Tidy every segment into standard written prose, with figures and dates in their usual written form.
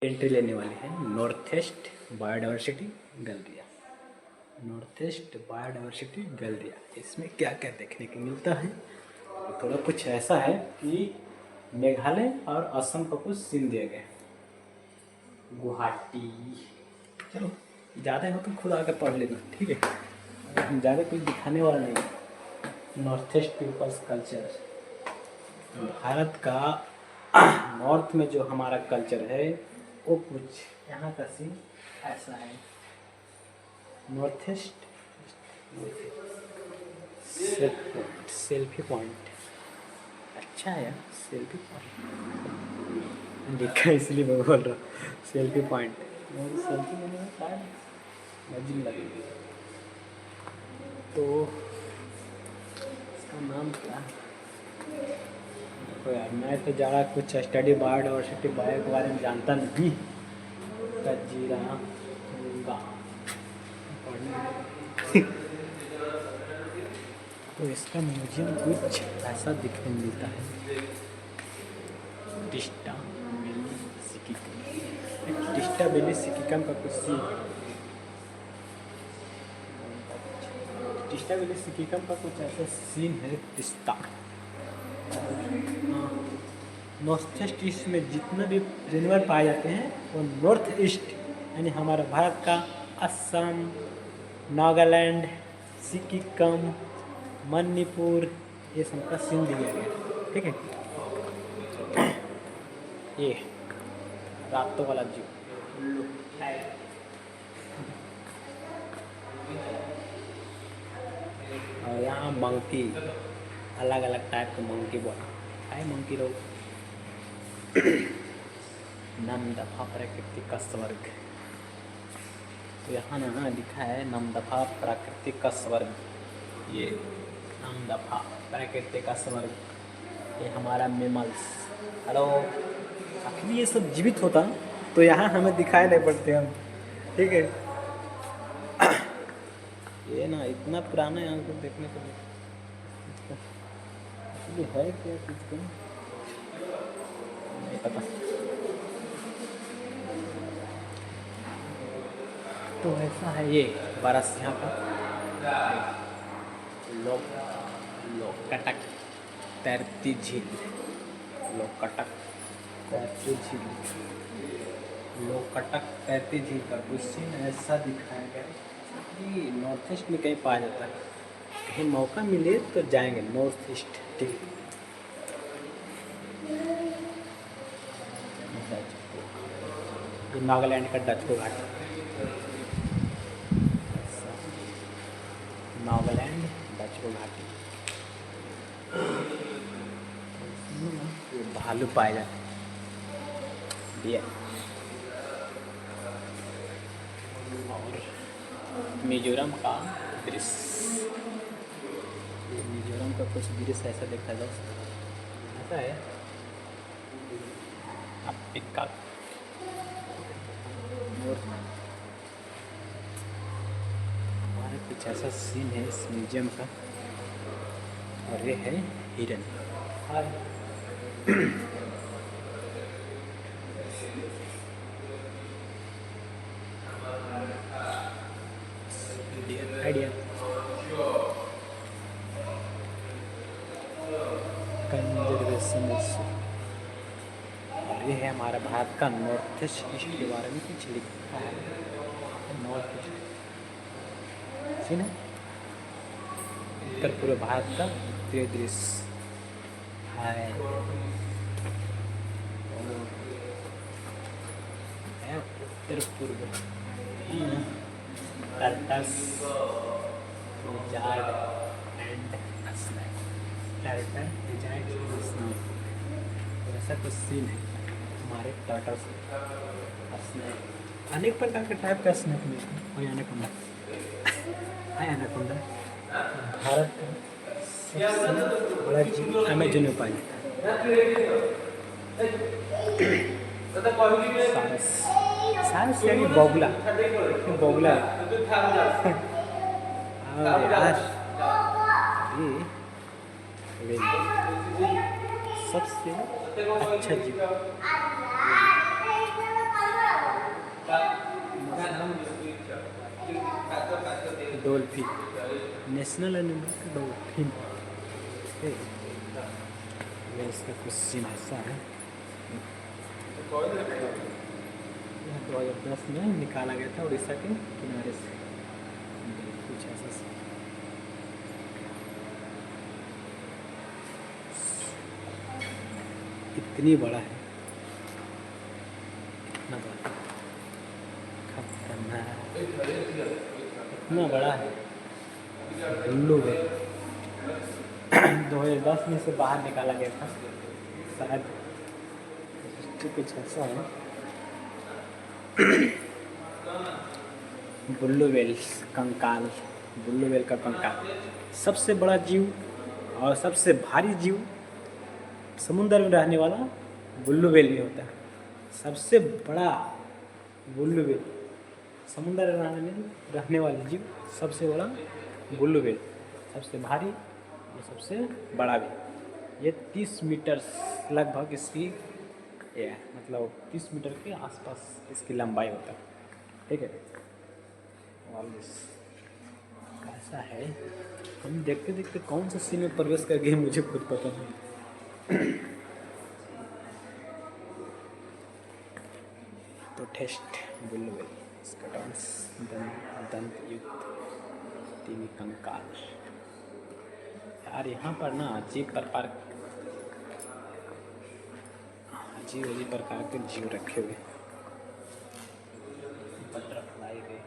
Entry लेने वाले हैं north east biodiversity Galleria. North east biodiversity Galleria, इसमें क्या क्या देखने को मिलता है? थोड़ा कुछ ऐसा है कि मेघालय और असम का कुछ सीन दिया गया है। गुवाहाटी, चलो ज़्यादा हो तो खुद आकर पढ़ लेना, ठीक है। ज़्यादा कुछ दिखाने वाला नहीं। North east peoples culture, Bharat का नॉर्थ में जो हमारा कल्चर है वो कुछ यहाँ का सीन ऐसा है। नॉर्थ ईस्ट सेल्फी पॉइंट अच्छा है यार, सेल्फी पॉइंट देखा इसलिए मैं बोल रहा हूँ सेल्फी पॉइंट। सेल्फी लेने में शायद मजा लगेगी। तो इसका नाम क्या है? देखो यार, मैं तो ज़्यादा कुछ स्टडी बायोडाइवर्सिटी बायो के बारे में जानता नहीं। कजीरा तो इसका म्यूजियम कुछ ऐसा दिखने मिलता है। टिस्टा वैली सिक्किम, टिस्टा वैली सिक्किम का कुछ सीन है। टिस्टा वैली सिक्किम का कुछ ऐसा सीन है। टिस्टा नॉर्थ ईस्ट में जितने भी जानवर पाए जाते हैं वो नॉर्थ ईस्ट यानी हमारा भारत का असम, नागालैंड, सिक्किम, मणिपुर, ये सब का सीन दिया गया, ठीक है। ये रातों वाला जीव और यहाँ मंकी, अलग अलग टाइप के मंकी बोला है। मंकी लोग नमदफा प्राकृतिक का स्वर्ग, तो यहाँ ना लिखा है नमदफा प्राकृतिक का स्वर्ग। ये नमदफा प्राकृतिक का स्वर्ग, ये हमारा मेमल्स। हेलो, आखिर ये सब जीवित होता तो यहाँ हमें दिखाई नहीं पड़ते हम, ठीक है। ये ना इतना पुराना यहाँ को देखने को ये है क्या कुछ तो नहीं पता। तो ऐसा है ये बरस यहाँ का लोकटक तैरती झील, लोकटक तैरती झील, लोकटक तैरती झील का कुछ सीन ऐसा दिखाया गया कि नॉर्थ ईस्ट में कहीं पाया जाता है। कहीं मौका मिले तो जाएंगे नॉर्थ ईस्ट, ठीक है। ये नागालैंड का डचको घाट, नागालैंड डचको घाटी, भालू पाए जाते हैं। और मिजोरम का दृश्य, मिजोरम का कुछ दृश्य ऐसा देखा जा सकता है। ऐसा है अब पिक्का और हमारे कुछ ऐसा सीन है इस म्यूजियम का। और ये है हिरन। आइडिया कंजर्वेशन, और ये है हमारा भारत का नॉर्थ ईस्ट के बारे में कुछ लिखा है। नॉर्थ ईस्ट सीन है उत्तर पूर्व भारत का उत्तरी दृश्य है। उत्तर पूर्व turtles, lizard and snake, turtle, lizard and snake, तो ऐसा कुछ सीन है हमारे टर्टल्स स्नेक। अनेक प्रकार के टाइप का स्नेक मिलते हैं। और एनाकोंडा है, एनाकोंडा भारत का सबसे बड़ा जीव अमेजन में पाया जाता है। सारस यानी बगुला, बगुला यार ये सबसे अच्छा जीव डॉल्फिन, नेशनल एनिमल डॉल्फिन। ये इसका कुछ सीन ऐसा है, यह 2010 में निकाला गया था उड़ीसा के किनारे से, कुछ ऐसा इतनी बड़ा है, इतना बड़ा, खतरनाक, इतना बड़ा है उल्लू है। 2010 में से बाहर निकाला गया था शायद, तो कुछ ऐसा है। बुल्लू वेल कंकाल, बुल्लू वेल का कंकाल सबसे बड़ा जीव और सबसे भारी जीव समुद्र में रहने वाला बुल्लू वेल ही होता है। सबसे बड़ा बुल्लू वेल, समुद्र में रहने वाले जीव सबसे बड़ा बुल्लू वेल, सबसे भारी और सबसे बड़ा भी। ये 30 मीटर लगभग इसकी, ये मतलब 30 मीटर के आसपास इसकी लंबाई होता है, ठीक है। और ऐसा है, हम देखते देखते कौन सा सीन में प्रवेश कर गए मुझे खुद पता नहीं। तो टेस्ट बुल्लू वेल, इसका डांस दंत युक्त तीन कंकाल। यार यहाँ पर ना अजीब प्रकार के जीव रखे हुए, बटरफ्लाई के,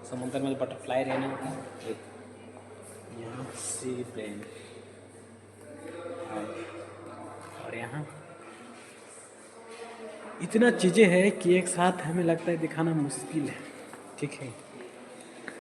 समुद्र में बटरफ्लाई रहने होता है। यहाँ सी प्लेन और यहाँ इतना चीज़ें हैं कि एक साथ हमें लगता है दिखाना मुश्किल है, ठीक है।